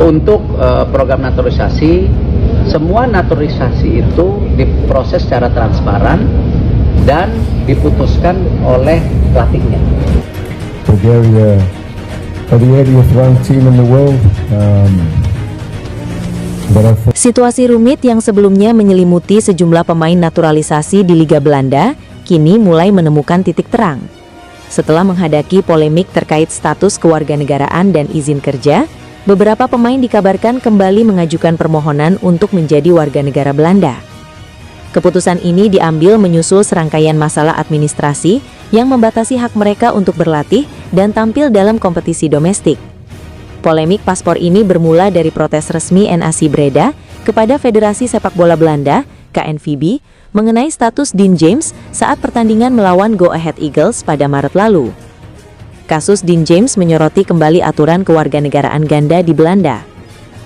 Untuk program naturalisasi, semua naturalisasi itu diproses secara transparan dan diputuskan oleh pelatihnya. Bulgaria are the 80th ranked team in the world. Situasi rumit yang sebelumnya menyelimuti sejumlah pemain naturalisasi di Liga Belanda, kini mulai menemukan titik terang. Setelah menghadapi polemik terkait status kewarganegaraan dan izin kerja, beberapa pemain dikabarkan kembali mengajukan permohonan untuk menjadi warga negara Belanda. Keputusan ini diambil menyusul serangkaian masalah administrasi yang membatasi hak mereka untuk berlatih dan tampil dalam kompetisi domestik. Polemik paspor ini bermula dari protes resmi NAC Breda kepada Federasi Sepak Bola Belanda, KNVB, mengenai status Dean James saat pertandingan melawan Go Ahead Eagles pada Maret lalu. Kasus Dean James menyoroti kembali aturan kewarganegaraan ganda di Belanda.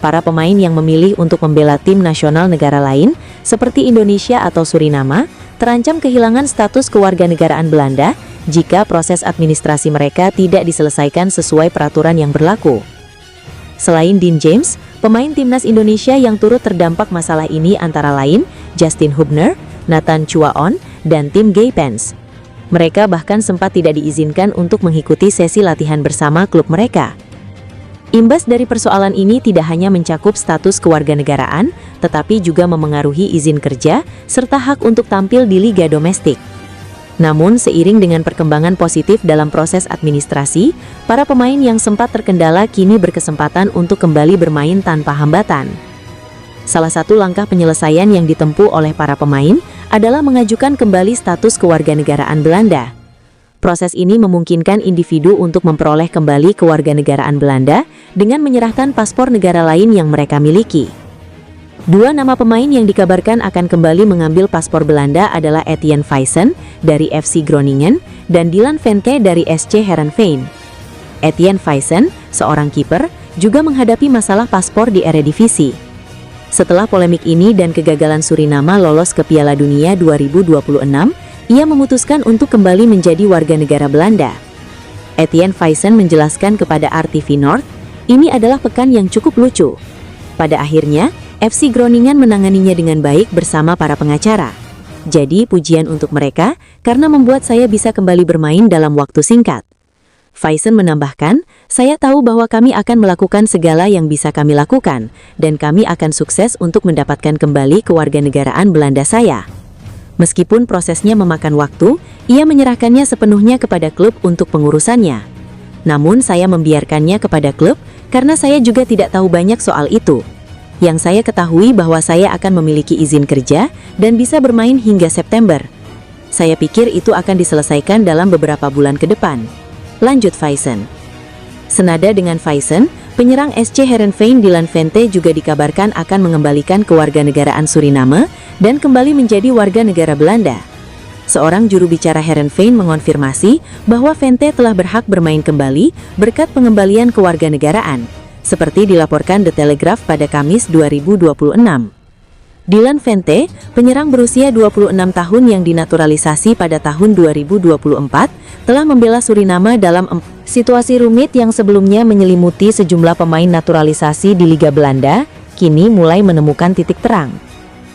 Para pemain yang memilih untuk membela tim nasional negara lain, seperti Indonesia atau Suriname, terancam kehilangan status kewarganegaraan Belanda jika proses administrasi mereka tidak diselesaikan sesuai peraturan yang berlaku. Selain Dean James, pemain timnas Indonesia yang turut terdampak masalah ini antara lain Justin Hubner, Nathan Chuaon, dan Tim Gaypens. Mereka bahkan sempat tidak diizinkan untuk mengikuti sesi latihan bersama klub mereka. Imbas dari persoalan ini tidak hanya mencakup status kewarganegaraan, tetapi juga memengaruhi izin kerja, serta hak untuk tampil di liga domestik. Namun, seiring dengan perkembangan positif dalam proses administrasi, para pemain yang sempat terkendala kini berkesempatan untuk kembali bermain tanpa hambatan. Salah satu langkah penyelesaian yang ditempuh oleh para pemain adalah mengajukan kembali status kewarganegaraan Belanda. Proses ini memungkinkan individu untuk memperoleh kembali kewarganegaraan Belanda dengan menyerahkan paspor negara lain yang mereka miliki. Dua nama pemain yang dikabarkan akan kembali mengambil paspor Belanda adalah Etienne Faesen dari FC Groningen dan Dylan Vente dari SC Heerenveen. Etienne Faesen, seorang kiper, juga menghadapi masalah paspor di Eredivisie. Setelah polemik ini dan kegagalan Suriname lolos ke Piala Dunia 2026, ia memutuskan untuk kembali menjadi warga negara Belanda. Etienne Faesen menjelaskan kepada RTV North, ini adalah pekan yang cukup lucu. Pada akhirnya, FC Groningen menanganinya dengan baik bersama para pengacara. Jadi pujian untuk mereka karena membuat saya bisa kembali bermain dalam waktu singkat. Faesen menambahkan, saya tahu bahwa kami akan melakukan segala yang bisa kami lakukan, dan kami akan sukses untuk mendapatkan kembali kewarganegaraan Belanda saya. Meskipun prosesnya memakan waktu, ia menyerahkannya sepenuhnya kepada klub untuk pengurusannya. Namun saya membiarkannya kepada klub karena saya juga tidak tahu banyak soal itu. Yang saya ketahui bahwa saya akan memiliki izin kerja dan bisa bermain hingga September. Saya pikir itu akan diselesaikan dalam beberapa bulan ke depan. Lanjut Faesen. Senada dengan Faesen, penyerang SC Heerenveen Dylan Vente juga dikabarkan akan mengembalikan kewarganegaraan Suriname dan kembali menjadi warga negara Belanda. Seorang juru bicara Heerenveen mengonfirmasi bahwa Vente telah berhak bermain kembali berkat pengembalian kewarganegaraan, seperti dilaporkan The Telegraph pada Kamis 2026. Dylan Vente, penyerang berusia 26 tahun yang dinaturalisasi pada tahun 2024, telah membela Suriname dalam situasi rumit yang sebelumnya menyelimuti sejumlah pemain naturalisasi di Liga Belanda, kini mulai menemukan titik terang.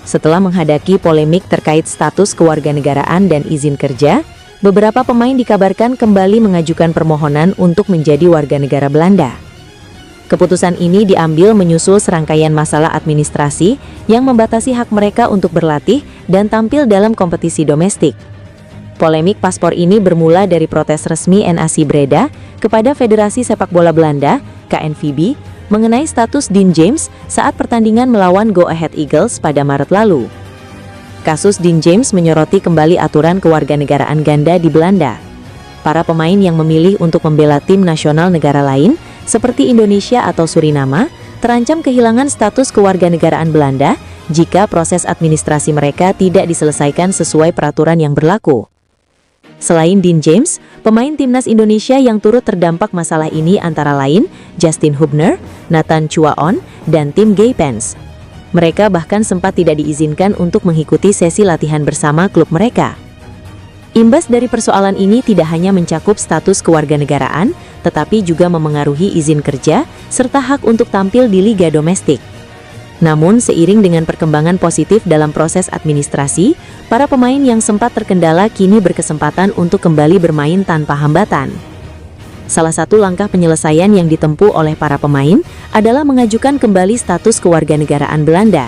Setelah menghadapi polemik terkait status kewarganegaraan dan izin kerja, beberapa pemain dikabarkan kembali mengajukan permohonan untuk menjadi warga negara Belanda. Keputusan ini diambil menyusul serangkaian masalah administrasi yang membatasi hak mereka untuk berlatih dan tampil dalam kompetisi domestik. Polemik paspor ini bermula dari protes resmi NAC Breda kepada Federasi Sepak Bola Belanda, KNVB, mengenai status Dean James saat pertandingan melawan Go Ahead Eagles pada Maret lalu. Kasus Dean James menyoroti kembali aturan kewarganegaraan ganda di Belanda. Para pemain yang memilih untuk membela tim nasional negara lain, seperti Indonesia atau Suriname, terancam kehilangan status kewarganegaraan Belanda jika proses administrasi mereka tidak diselesaikan sesuai peraturan yang berlaku. Selain Dean James, pemain timnas Indonesia yang turut terdampak masalah ini antara lain Justin Hubner, Nathan Chuaon, dan Tim Gaypens. Mereka bahkan sempat tidak diizinkan untuk mengikuti sesi latihan bersama klub mereka. Imbas dari persoalan ini tidak hanya mencakup status kewarganegaraan, tetapi juga memengaruhi izin kerja serta hak untuk tampil di liga domestik. Namun, seiring dengan perkembangan positif dalam proses administrasi, para pemain yang sempat terkendala kini berkesempatan untuk kembali bermain tanpa hambatan. Salah satu langkah penyelesaian yang ditempuh oleh para pemain adalah mengajukan kembali status kewarganegaraan Belanda.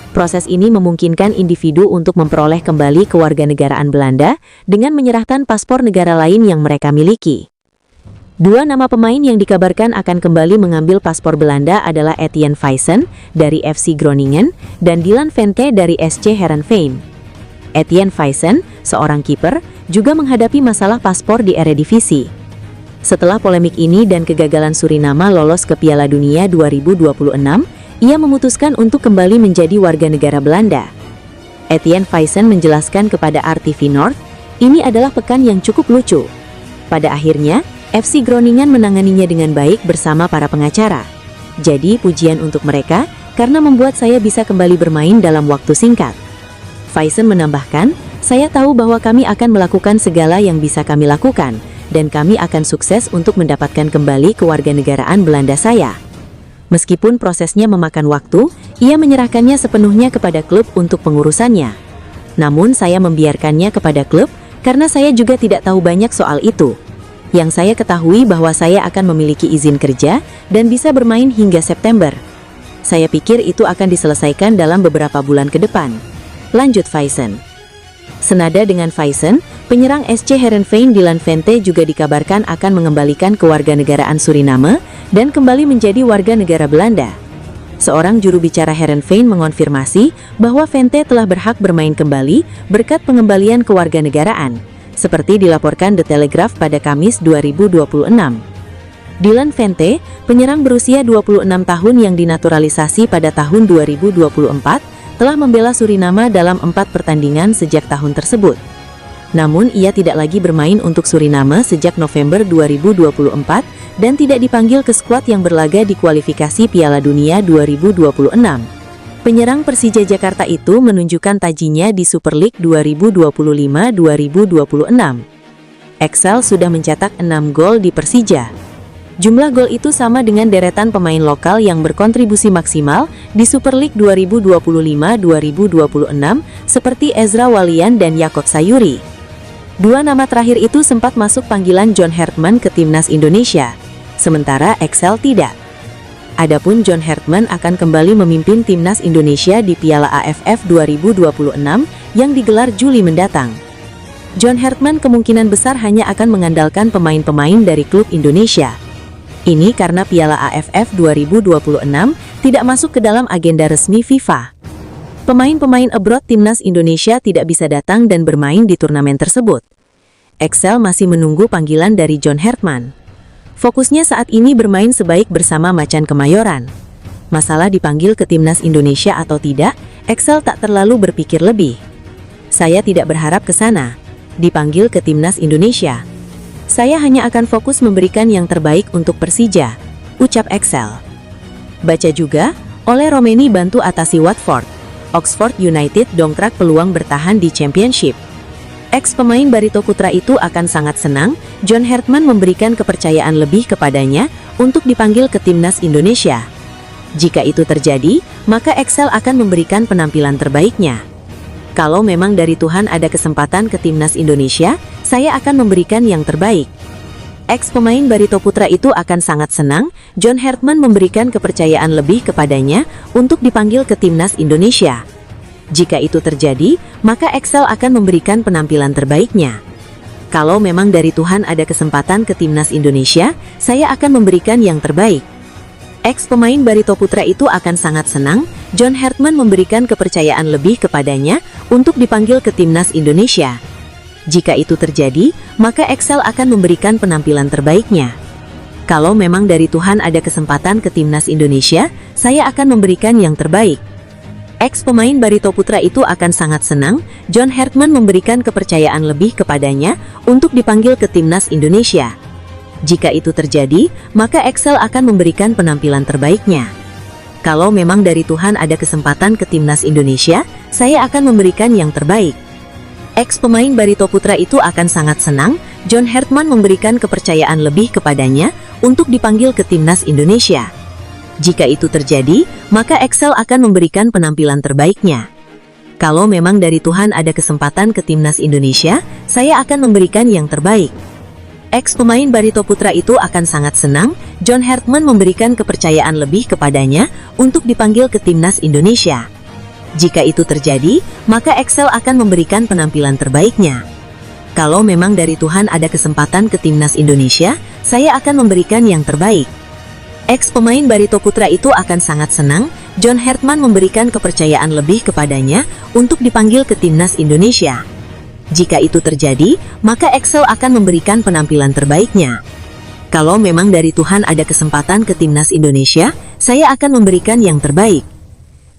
Proses ini memungkinkan individu untuk memperoleh kembali kewarganegaraan Belanda dengan menyerahkan paspor negara lain yang mereka miliki. Dua nama pemain yang dikabarkan akan kembali mengambil paspor Belanda adalah Etienne Faesen dari FC Groningen dan Dylan Vente dari SC Heerenveen. Etienne Faesen, seorang kiper, juga menghadapi masalah paspor di Eredivisie. Setelah polemik ini dan kegagalan Suriname lolos ke Piala Dunia 2026, ia memutuskan untuk kembali menjadi warga negara Belanda. Etienne Faesen menjelaskan kepada RTV North, ini adalah pekan yang cukup lucu. Pada akhirnya, FC Groningen menanganinya dengan baik bersama para pengacara. Jadi pujian untuk mereka, karena membuat saya bisa kembali bermain dalam waktu singkat. Faesen menambahkan, saya tahu bahwa kami akan melakukan segala yang bisa kami lakukan, dan kami akan sukses untuk mendapatkan kembali kewarganegaraan Belanda saya. Meskipun prosesnya memakan waktu, ia menyerahkannya sepenuhnya kepada klub untuk pengurusannya. Namun saya membiarkannya kepada klub, karena saya juga tidak tahu banyak soal itu. Yang saya ketahui bahwa saya akan memiliki izin kerja dan bisa bermain hingga September. Saya pikir itu akan diselesaikan dalam beberapa bulan ke depan. Lanjut Faesen. Senada dengan Faesen, penyerang SC Heerenveen Dylan Vente juga dikabarkan akan mengembalikan kewarganegaraan Suriname dan kembali menjadi warga negara Belanda. Seorang juru bicara Heerenveen mengonfirmasi bahwa Vente telah berhak bermain kembali berkat pengembalian kewarganegaraan, seperti dilaporkan The Telegraph pada Kamis 2026. Dylan Vente, penyerang berusia 26 tahun yang dinaturalisasi pada tahun 2024, telah membela Suriname dalam 4 pertandingan sejak tahun tersebut. Namun ia tidak lagi bermain untuk Suriname sejak November 2024 dan tidak dipanggil ke skuad yang berlaga di kualifikasi Piala Dunia 2026. Penyerang Persija Jakarta itu menunjukkan tajinya di Super League 2025-2026. Excel sudah mencetak 6 gol di Persija. Jumlah gol itu sama dengan deretan pemain lokal yang berkontribusi maksimal di Super League 2025-2026 seperti Ezra Walian dan Yaakob Sayuri. Dua nama terakhir itu sempat masuk panggilan John Hartman ke timnas Indonesia, sementara Excel tidak. Adapun John Hartman akan kembali memimpin timnas Indonesia di Piala AFF 2026 yang digelar Juli mendatang. John Hartman kemungkinan besar hanya akan mengandalkan pemain-pemain dari klub Indonesia. Ini karena Piala AFF 2026 tidak masuk ke dalam agenda resmi FIFA. Pemain-pemain abroad timnas Indonesia tidak bisa datang dan bermain di turnamen tersebut. Excel masih menunggu panggilan dari John Hartman. Fokusnya saat ini bermain sebaik bersama Macan Kemayoran. Masalah dipanggil ke timnas Indonesia atau tidak, Excel tak terlalu berpikir lebih. Saya tidak berharap ke sana, dipanggil ke timnas Indonesia. Saya hanya akan fokus memberikan yang terbaik untuk Persija, ucap Excel. Baca juga, oleh Romeni bantu atasi Watford. Oxford United dongkrak peluang bertahan di Championship. Ex-pemain Barito Putra itu akan sangat senang John Hartman memberikan kepercayaan lebih kepadanya untuk dipanggil ke timnas Indonesia. Jika itu terjadi, maka Excel akan memberikan penampilan terbaiknya. Kalau memang dari Tuhan ada kesempatan ke timnas Indonesia, saya akan memberikan yang terbaik. Ex-pemain Barito Putra itu akan sangat senang John Hartman memberikan kepercayaan lebih kepadanya untuk dipanggil ke timnas Indonesia. Jika itu terjadi, maka Excel akan memberikan penampilan terbaiknya. Kalau memang dari Tuhan ada kesempatan ke timnas Indonesia, saya akan memberikan yang terbaik. Ex-pemain Barito Putra itu akan sangat senang John Hartman memberikan kepercayaan lebih kepadanya untuk dipanggil ke timnas Indonesia. Jika itu terjadi, maka Excel akan memberikan penampilan terbaiknya. Kalau memang dari Tuhan ada kesempatan ke timnas Indonesia, saya akan memberikan yang terbaik. Ex-pemain Barito Putra itu akan sangat senang John Hartman memberikan kepercayaan lebih kepadanya untuk dipanggil ke timnas Indonesia. Jika itu terjadi, maka Excel akan memberikan penampilan terbaiknya. Kalau memang dari Tuhan ada kesempatan ke timnas Indonesia, saya akan memberikan yang terbaik. Ex-pemain Barito Putra itu akan sangat senang John Hartman memberikan kepercayaan lebih kepadanya untuk dipanggil ke timnas Indonesia. Jika itu terjadi, maka Excel akan memberikan penampilan terbaiknya. Kalau memang dari Tuhan ada kesempatan ke timnas Indonesia, saya akan memberikan yang terbaik. Ex-pemain Barito Putra itu akan sangat senang John Hartman memberikan kepercayaan lebih kepadanya untuk dipanggil ke timnas Indonesia. Jika itu terjadi, maka Excel akan memberikan penampilan terbaiknya. Kalau memang dari Tuhan ada kesempatan ke timnas Indonesia, saya akan memberikan yang terbaik. Ex-pemain Barito Putra itu akan sangat senang John Hartman memberikan kepercayaan lebih kepadanya untuk dipanggil ke timnas Indonesia. Jika itu terjadi, maka Excel akan memberikan penampilan terbaiknya. Kalau memang dari Tuhan ada kesempatan ke timnas Indonesia, saya akan memberikan yang terbaik.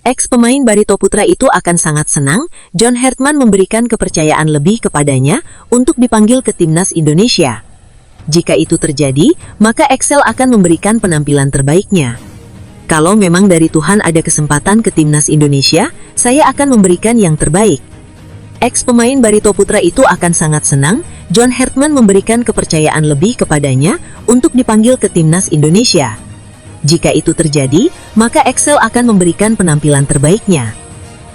Ex-pemain Barito Putra itu akan sangat senang John Hartman memberikan kepercayaan lebih kepadanya untuk dipanggil ke timnas Indonesia. Jika itu terjadi, maka Excel akan memberikan penampilan terbaiknya. Kalau memang dari Tuhan ada kesempatan ke timnas Indonesia, saya akan memberikan yang terbaik. Ex-pemain Barito Putra itu akan sangat senang John Hartman memberikan kepercayaan lebih kepadanya untuk dipanggil ke timnas Indonesia. Jika itu terjadi, maka Excel akan memberikan penampilan terbaiknya.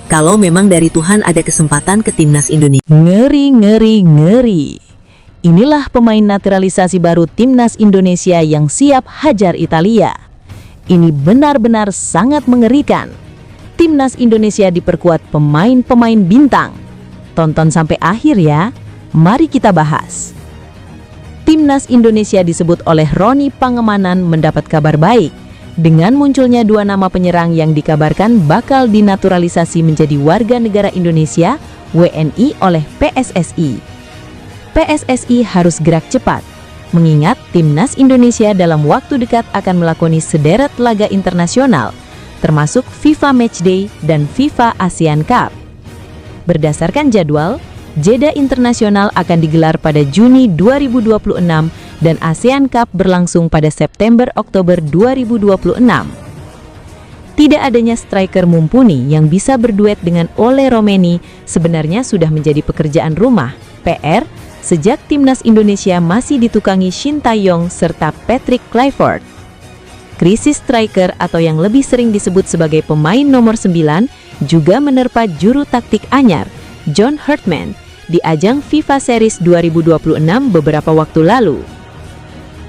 Kalau memang dari Tuhan ada kesempatan ke timnas Indonesia. Ngeri. Inilah pemain naturalisasi baru timnas Indonesia yang siap hajar Italia. Ini benar-benar sangat mengerikan. Timnas Indonesia diperkuat pemain-pemain bintang. Tonton sampai akhir ya, mari kita bahas. Timnas Indonesia disebut oleh Roni Pangemanan mendapat kabar baik dengan munculnya dua nama penyerang yang dikabarkan bakal dinaturalisasi menjadi warga negara Indonesia WNI oleh PSSI. PSSI harus gerak cepat, mengingat Timnas Indonesia dalam waktu dekat akan melakoni sederet laga internasional, termasuk FIFA Matchday dan FIFA ASEAN Cup. Berdasarkan jadwal, Jeddah Internasional akan digelar pada Juni 2026 dan ASEAN Cup berlangsung pada September-Oktober 2026. Tidak adanya striker mumpuni yang bisa berduet dengan Ole Romeni sebenarnya sudah menjadi pekerjaan rumah, PR, sejak Timnas Indonesia masih ditukangi Shin Tae-yong serta Patrick Kluivert. Krisis striker atau yang lebih sering disebut sebagai pemain nomor 9 juga menerpa juru taktik anyar, John Hartman, di ajang FIFA Series 2026 beberapa waktu lalu.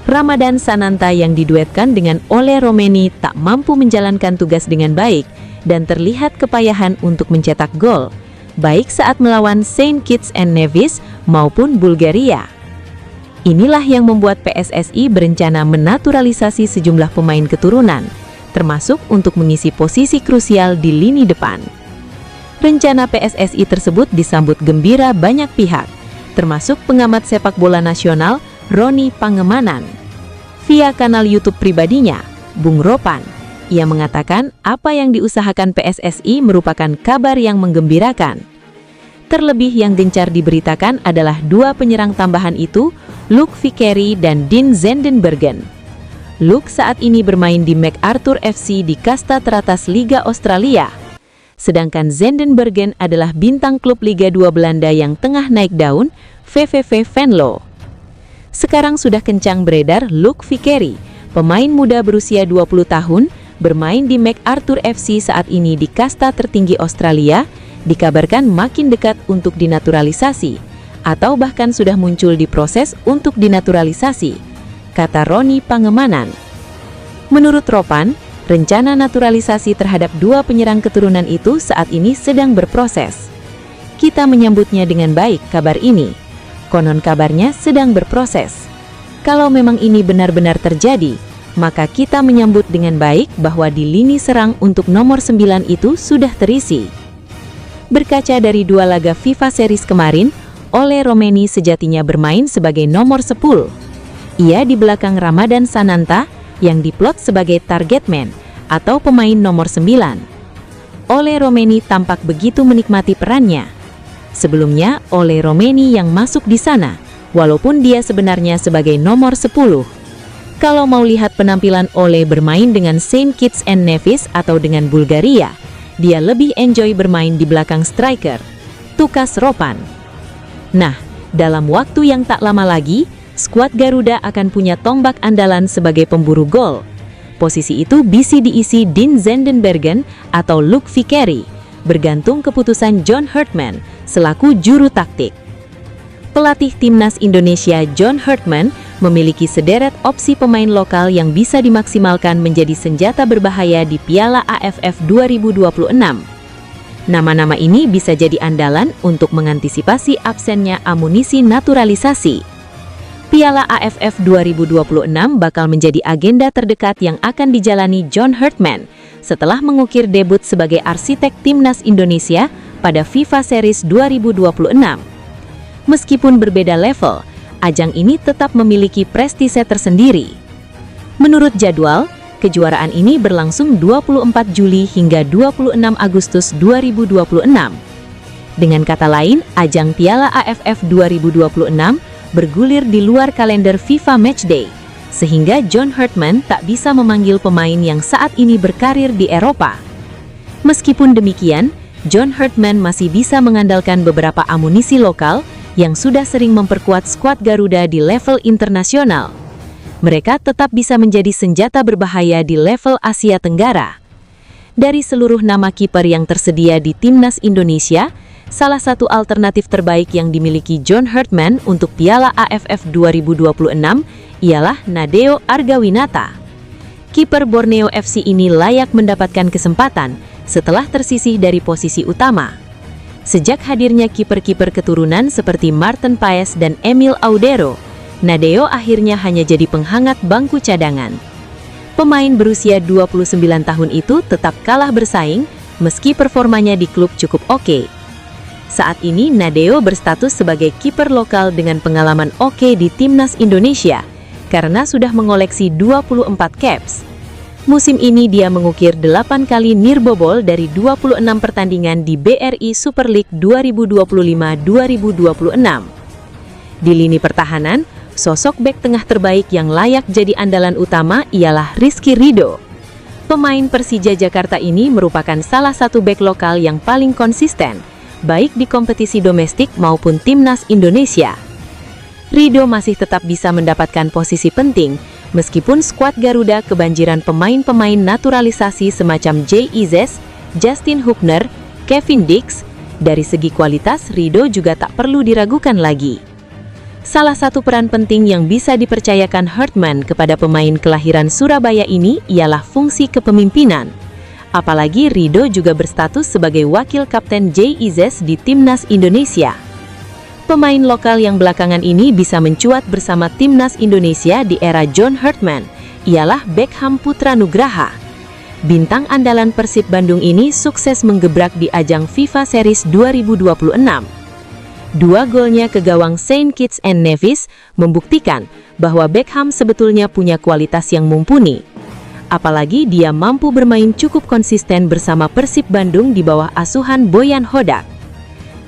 Ramadan Sananta yang diduetkan dengan Ole Romeni tak mampu menjalankan tugas dengan baik dan terlihat kepayahan untuk mencetak gol, baik saat melawan Saint Kitts and Nevis maupun Bulgaria. Inilah yang membuat PSSI berencana menaturalisasi sejumlah pemain keturunan, termasuk untuk mengisi posisi krusial di lini depan. Rencana PSSI tersebut disambut gembira banyak pihak, termasuk pengamat sepak bola nasional Roni Pangemanan. Via kanal YouTube pribadinya, Bung Ropan, ia mengatakan apa yang diusahakan PSSI merupakan kabar yang menggembirakan. Terlebih yang gencar diberitakan adalah dua penyerang tambahan itu, Luke Vickeri dan Dean Zendenbergen. Luke saat ini bermain di MacArthur FC di kasta teratas Liga Australia. Sedangkan Zendenbergen adalah bintang klub Liga 2 Belanda yang tengah naik daun, VVV Venlo. Sekarang sudah kencang beredar Luke Vickeri, pemain muda berusia 20 tahun, bermain di MacArthur FC saat ini di kasta tertinggi Australia, dikabarkan makin dekat untuk dinaturalisasi, atau bahkan sudah muncul di proses untuk dinaturalisasi, kata Roni Pangemanan. Menurut Ropan, rencana naturalisasi terhadap dua penyerang keturunan itu saat ini sedang berproses. Kita menyambutnya dengan baik kabar ini. Konon kabarnya sedang berproses. Kalau memang ini benar-benar terjadi, maka kita menyambut dengan baik bahwa di lini serang untuk nomor 9 itu sudah terisi. Berkaca dari dua laga FIFA Series kemarin, Ole Romeni sejatinya bermain sebagai nomor 10. Ia di belakang Ramadan Sananta yang diplot sebagai target man atau pemain nomor 9. Ole Romeni tampak begitu menikmati perannya. Sebelumnya, Ole Romeni yang masuk di sana, walaupun dia sebenarnya sebagai nomor 10. Kalau mau lihat penampilan Ole bermain dengan Saint Kitts and Nevis atau dengan Bulgaria, dia lebih enjoy bermain di belakang striker, tukas Ropan. Nah, dalam waktu yang tak lama lagi, skuad Garuda akan punya tombak andalan sebagai pemburu gol. Posisi itu bisa diisi Dean Zendenbergen atau Luke Vickery, bergantung keputusan John Hartman selaku juru taktik. Pelatih Timnas Indonesia John Hartman memiliki sederet opsi pemain lokal yang bisa dimaksimalkan menjadi senjata berbahaya di Piala AFF 2026. Nama-nama ini bisa jadi andalan untuk mengantisipasi absennya amunisi naturalisasi. Piala AFF 2026 bakal menjadi agenda terdekat yang akan dijalani John Hartman setelah mengukir debut sebagai arsitek Timnas Indonesia pada FIFA Series 2026. Meskipun berbeda level, ajang ini tetap memiliki prestise tersendiri. Menurut jadwal, kejuaraan ini berlangsung 24 Juli hingga 26 Agustus 2026. Dengan kata lain, ajang Piala AFF 2026 bergulir di luar kalender FIFA Matchday, sehingga John Hartman tak bisa memanggil pemain yang saat ini berkarir di Eropa. Meskipun demikian, John Hartman masih bisa mengandalkan beberapa amunisi lokal yang sudah sering memperkuat skuad Garuda di level internasional. Mereka tetap bisa menjadi senjata berbahaya di level Asia Tenggara. Dari seluruh nama kiper yang tersedia di Timnas Indonesia, salah satu alternatif terbaik yang dimiliki John Hartman untuk Piala AFF 2026 ialah Nadeo Argawinata. Kiper Borneo FC ini layak mendapatkan kesempatan setelah tersisih dari posisi utama. Sejak hadirnya kiper-kiper keturunan seperti Martin Paes dan Emil Audero, Nadeo akhirnya hanya jadi penghangat bangku cadangan. Pemain berusia 29 tahun itu tetap kalah bersaing meski performanya di klub cukup oke. Saat ini Nadeo berstatus sebagai kiper lokal dengan pengalaman oke di Timnas Indonesia karena sudah mengoleksi 24 caps. Musim ini dia mengukir 8 kali nirbobol dari 26 pertandingan di BRI Super League 2025-2026. Di lini pertahanan, sosok bek tengah terbaik yang layak jadi andalan utama ialah Rizky Ridho. Pemain Persija Jakarta ini merupakan salah satu bek lokal yang paling konsisten, baik di kompetisi domestik maupun Timnas Indonesia. Ridho masih tetap bisa mendapatkan posisi penting, meskipun skuad Garuda kebanjiran pemain-pemain naturalisasi semacam Jay Izes, Justin Hubner, Kevin Dix. Dari segi kualitas, Ridho juga tak perlu diragukan lagi. Salah satu peran penting yang bisa dipercayakan Hartman kepada pemain kelahiran Surabaya ini ialah fungsi kepemimpinan. Apalagi Ridho juga berstatus sebagai wakil kapten Jay Izes di Timnas Indonesia. Pemain lokal yang belakangan ini bisa mencuat bersama Timnas Indonesia di era John Hartman ialah Beckham Putra Nugraha. Bintang andalan Persib Bandung ini sukses menggebrak di ajang FIFA Series 2026. 2 golnya ke gawang Saint Kitts and Nevis membuktikan bahwa Beckham sebetulnya punya kualitas yang mumpuni. Apalagi dia mampu bermain cukup konsisten bersama Persib Bandung di bawah asuhan Boyan Hodak.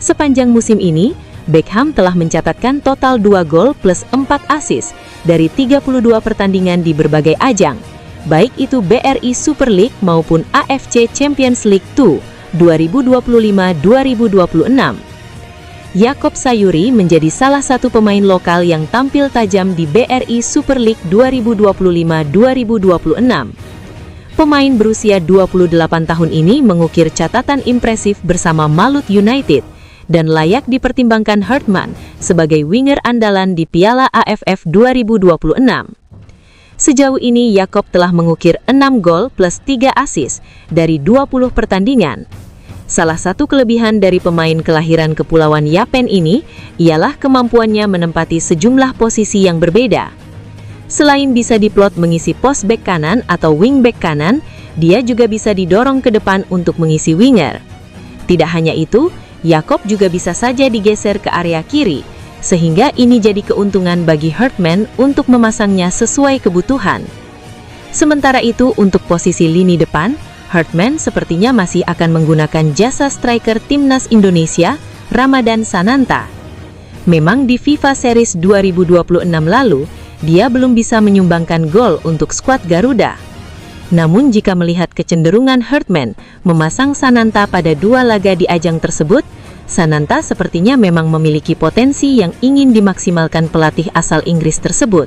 Sepanjang musim ini, Beckham telah mencatatkan total 2 gol plus 4 assist dari 32 pertandingan di berbagai ajang, baik itu BRI Super League maupun AFC Champions League 2 2025-2026. Yakob Sayuri menjadi salah satu pemain lokal yang tampil tajam di BRI Super League 2025-2026. Pemain berusia 28 tahun ini mengukir catatan impresif bersama Malut United dan layak dipertimbangkan Hartman sebagai winger andalan di Piala AFF 2026. Sejauh ini Yakob telah mengukir 6 gol plus 3 assist dari 20 pertandingan. Salah satu kelebihan dari pemain kelahiran Kepulauan Yapen ini ialah kemampuannya menempati sejumlah posisi yang berbeda. Selain bisa diplot mengisi pos bek kanan atau wing bek kanan, dia juga bisa didorong ke depan untuk mengisi winger. Tidak hanya itu, Yakob juga bisa saja digeser ke area kiri, sehingga ini jadi keuntungan bagi Hartman untuk memasangnya sesuai kebutuhan. Sementara itu, untuk posisi lini depan, Hartman sepertinya masih akan menggunakan jasa striker Timnas Indonesia, Ramadan Sananta. Memang di FIFA Series 2026 lalu, dia belum bisa menyumbangkan gol untuk skuad Garuda. Namun jika melihat kecenderungan Hartman memasang Sananta pada 2 laga di ajang tersebut, Sananta sepertinya memang memiliki potensi yang ingin dimaksimalkan pelatih asal Inggris tersebut.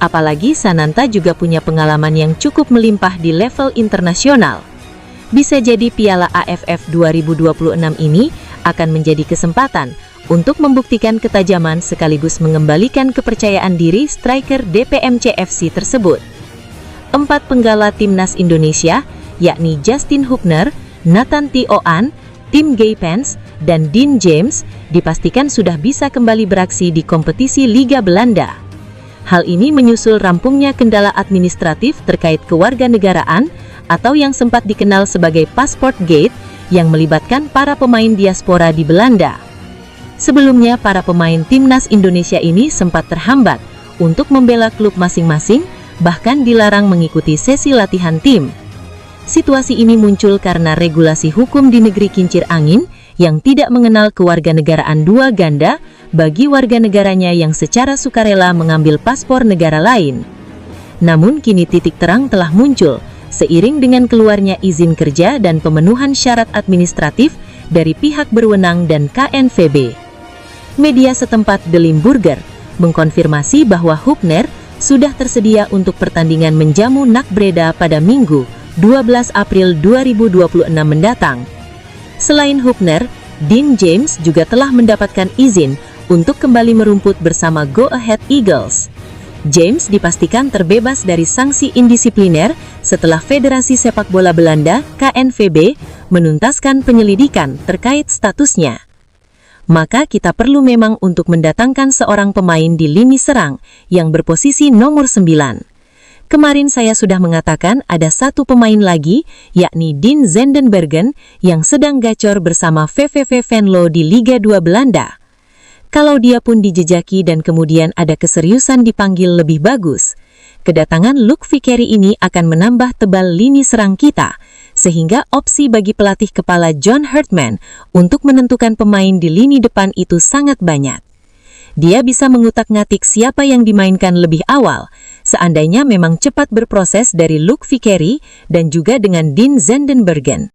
Apalagi Sananta juga punya pengalaman yang cukup melimpah di level internasional. Bisa jadi Piala AFF 2026 ini akan menjadi kesempatan untuk membuktikan ketajaman sekaligus mengembalikan kepercayaan diri striker DPMC FC tersebut. 4 penggala timnas Indonesia, yakni Justin Hubner, Nathan Tioan, Tim Gaypens, dan Dean James, dipastikan sudah bisa kembali beraksi di kompetisi Liga Belanda. Hal ini menyusul rampungnya kendala administratif terkait kewarganegaraan atau yang sempat dikenal sebagai Passport Gate yang melibatkan para pemain diaspora di Belanda. Sebelumnya, para pemain timnas Indonesia ini sempat terhambat untuk membela klub masing-masing, bahkan dilarang mengikuti sesi latihan tim. Situasi ini muncul karena regulasi hukum di negeri kincir angin yang tidak mengenal kewarganegaraan dua ganda bagi warga negaranya yang secara sukarela mengambil paspor negara lain. Namun kini titik terang telah muncul seiring dengan keluarnya izin kerja dan pemenuhan syarat administratif dari pihak berwenang dan KNVB. Media setempat The Limburger mengkonfirmasi bahwa Hubner sudah tersedia untuk pertandingan menjamu NAC Breda pada Minggu 12 April 2026 mendatang. Selain Hubner, Dean James juga telah mendapatkan izin untuk kembali merumput bersama Go Ahead Eagles. James dipastikan terbebas dari sanksi indisipliner setelah Federasi Sepak Bola Belanda (KNVB) menuntaskan penyelidikan terkait statusnya. Maka kita perlu memang untuk mendatangkan seorang pemain di lini serang yang berposisi nomor 9. Kemarin saya sudah mengatakan ada satu pemain lagi, yakni Dean Zendenbergen yang sedang gacor bersama VVV Venlo di Liga 2 Belanda. Kalau dia pun dijejaki dan kemudian ada keseriusan dipanggil lebih bagus, kedatangan Luc Vicario ini akan menambah tebal lini serang kita, sehingga opsi bagi pelatih kepala John Herdman untuk menentukan pemain di lini depan itu sangat banyak. Dia bisa mengutak-ngatik siapa yang dimainkan lebih awal, seandainya memang cepat berproses dari Luc Vicario dan juga dengan Dean Zendenbergen.